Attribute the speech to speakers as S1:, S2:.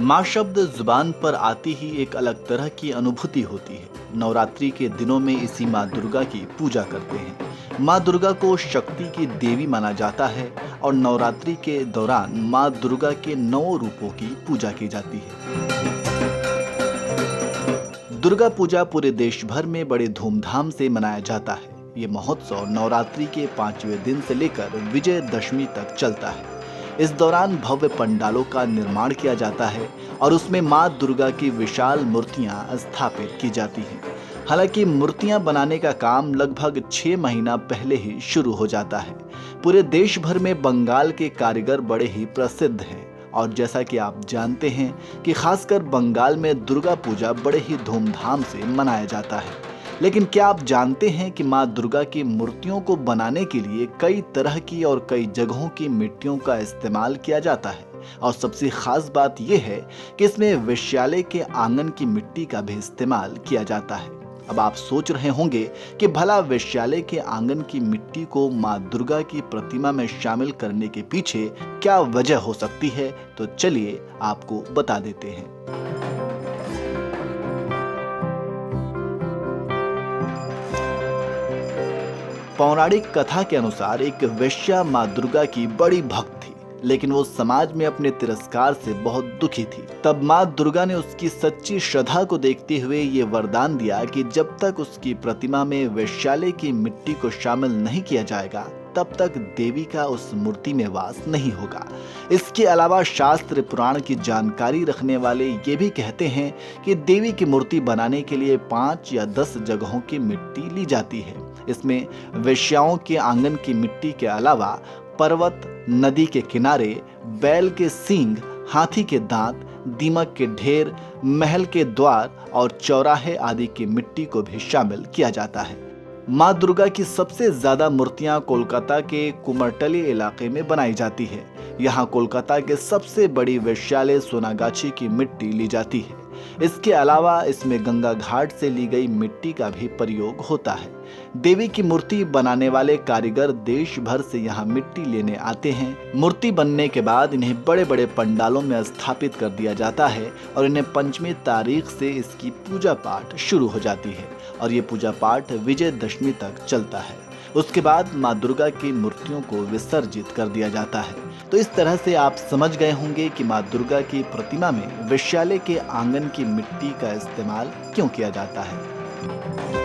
S1: माँ शब्द जुबान पर आती ही एक अलग तरह की अनुभूति होती है। नवरात्रि के दिनों में इसी माँ दुर्गा की पूजा करते हैं। माँ दुर्गा को शक्ति की देवी माना जाता है और नवरात्रि के दौरान माँ दुर्गा के 9 रूपों की पूजा की जाती है। दुर्गा पूजा पूरे देश भर में बड़े धूमधाम से मनाया जाता है। ये महोत्सव नवरात्रि के 5वें दिन से लेकर विजयदशमी तक चलता है। इस दौरान भव्य पंडालों का निर्माण किया जाता है और उसमें मां दुर्गा की विशाल मूर्तियां स्थापित की जाती हैं। हालांकि मूर्तियां बनाने का काम लगभग 6 महीना पहले ही शुरू हो जाता है। पूरे देश भर में बंगाल के कारीगर बड़े ही प्रसिद्ध हैं और जैसा कि आप जानते हैं कि खासकर बंगाल में दुर्गा पूजा बड़े ही धूमधाम से मनाया जाता है। लेकिन क्या आप जानते हैं कि माँ दुर्गा की मूर्तियों को बनाने के लिए कई तरह की और कई जगहों की मिट्टियों का इस्तेमाल किया जाता है। और सबसे खास बात यह है कि इसमें वेश्यालय के आंगन की मिट्टी का भी इस्तेमाल किया जाता है। अब आप सोच रहे होंगे कि भला वेश्यालय के आंगन की मिट्टी को माँ दुर्गा की प्रतिमा में शामिल करने के पीछे क्या वजह हो सकती है, तो चलिए आपको बता देते हैं। पौराणिक कथा के अनुसार एक वेश्या माँ दुर्गा की बड़ी भक्त थी, लेकिन वो समाज में अपने तिरस्कार से बहुत दुखी थी। तब माँ दुर्गा ने उसकी सच्ची श्रद्धा को देखते हुए ये वरदान दिया कि जब तक उसकी प्रतिमा में वेश्यालय की मिट्टी को शामिल नहीं किया जाएगा, तब तक देवी का उस मूर्ति में वास नहीं होगा। इसके अलावा शास्त्र पुराण की जानकारी रखने वाले ये भी कहते हैं कि देवी की मूर्ति बनाने के लिए 5 या 10 जगहों की मिट्टी ली जाती है। इसमें वेश्याओं के आंगन की मिट्टी के अलावा पर्वत, नदी के किनारे, बैल के सींग, हाथी के दांत, दीमक के ढेर, महल के द्वार और चौराहे आदि की मिट्टी को भी शामिल किया जाता है। माँ दुर्गा की सबसे ज्यादा मूर्तियां कोलकाता के कुमरटली इलाके में बनाई जाती है। यहाँ कोलकाता के सबसे बड़ी वेश्यालय सोनागाछी की मिट्टी ली जाती है। इसके अलावा इसमें गंगा घाट से ली गई मिट्टी का भी प्रयोग होता है। देवी की मूर्ति बनाने वाले कारीगर देश भर से यहाँ मिट्टी लेने आते हैं। मूर्ति बनने के बाद इन्हें बड़े बड़े पंडालों में स्थापित कर दिया जाता है और इन्हें 5वीं तारीख से इसकी पूजा पाठ शुरू हो जाती है और ये पूजा पाठ विजयदशमी तक चलता है। उसके बाद माँ दुर्गा की मूर्तियों को विसर्जित कर दिया जाता है। तो इस तरह से आप समझ गए होंगे कि माँ दुर्गा की प्रतिमा में वेश्यालय के आंगन की मिट्टी का इस्तेमाल क्यों किया जाता है।